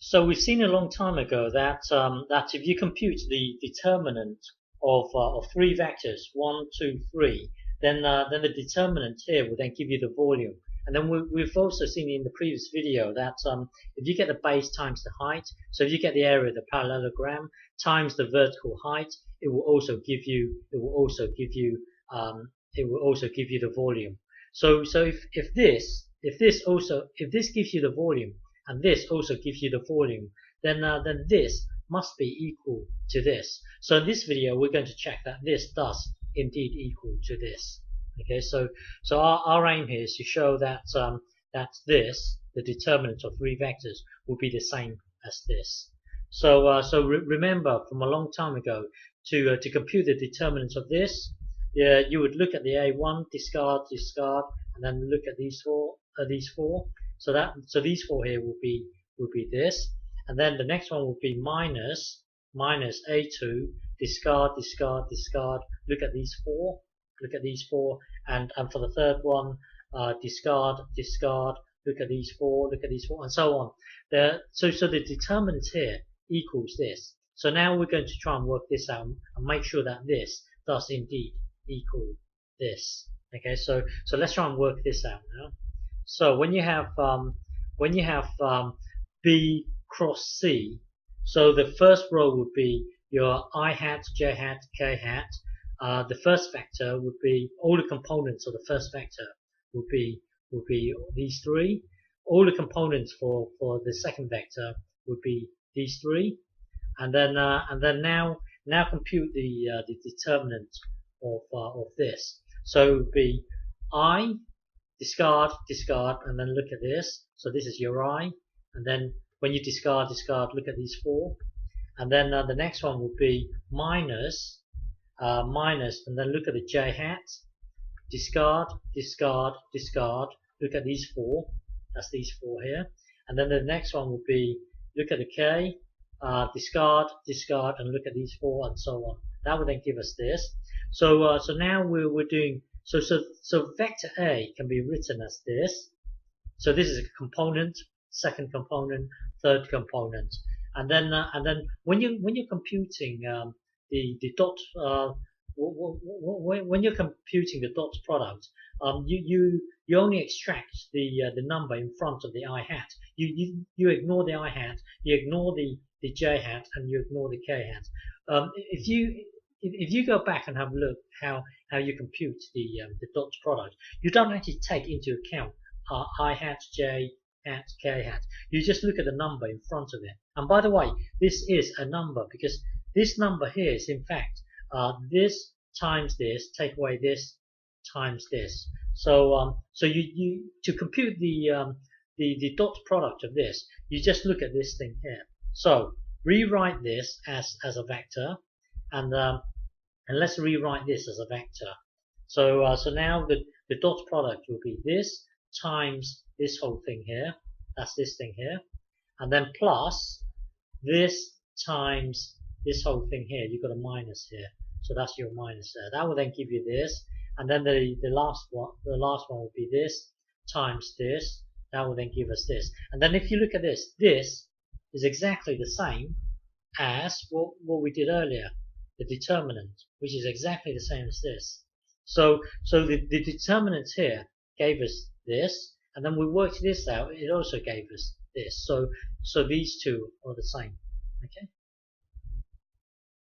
So we've seen a long time ago that that if you compute the determinant of three vectors, 1, 2, 3, then the determinant here will then give you the volume. And then we've also seen in the previous video that if you get the base times the height, so if you get the area of the parallelogram times the vertical height, it will also give you the volume. So if this gives you the volume, and this also gives you the volume, then this must be equal to this. So in this video, we're going to check that this does indeed equal to this. Okay, so our aim here is to show that that this, the determinant of three vectors, will be the same as this. So remember from a long time ago, to compute the determinant of this, you would look at the A1, discard, and then look at these four. So these four here will be this, and then the next one will be minus A2, discard. Look at these four, and for the third one, discard. Look at these four, and so on. So the determinant here equals this. So now we're going to try and work this out and make sure that this does indeed equal this. Okay, so let's try and work this out now. So when you have B cross C, so the first row would be your I hat, J hat, K hat. The first vector would be all the components of the first vector would be these three. All the components for the second vector would be these three, and then now compute the determinant of this. So it would be I, discard, and then look at this. So this is your I, and then when you discard, look at these four, and then the next one would be minus, and then look at the J hat, discard. Look at these four. That's these four here, and then the next one would be look at the K, discard, and look at these four, and so on. That would then give us this. So now we're doing so vector A can be written as this. So this is a component, second component, third component, and then when you're computing the dot when you're computing the dot product, you only extract the number in front of the I hat. You ignore the I hat, you ignore the J hat, and you ignore the K hat. If you go back and have a look how you compute the dot product, you don't actually take into account I hat, J hat, K hat. You just look at the number in front of it. And by the way, this is a number because this number here is in fact this times this, take away this times this. So you to compute the dot product of this, you just look at this thing here. So rewrite this as a vector, and let's rewrite this as a vector. So now the dot product will be this times this whole thing here. That's this thing here, and then plus this times this whole thing here. You've got a minus here, so that's your minus there. That will then give you this, and then the last one will be this times this. That will then give us this, and then if you look at this, this is exactly the same as what we did earlier, the determinant, which is exactly the same as this. So the determinant here gave us this, and then we worked this out, it also gave us this. So these two are the same. Okay.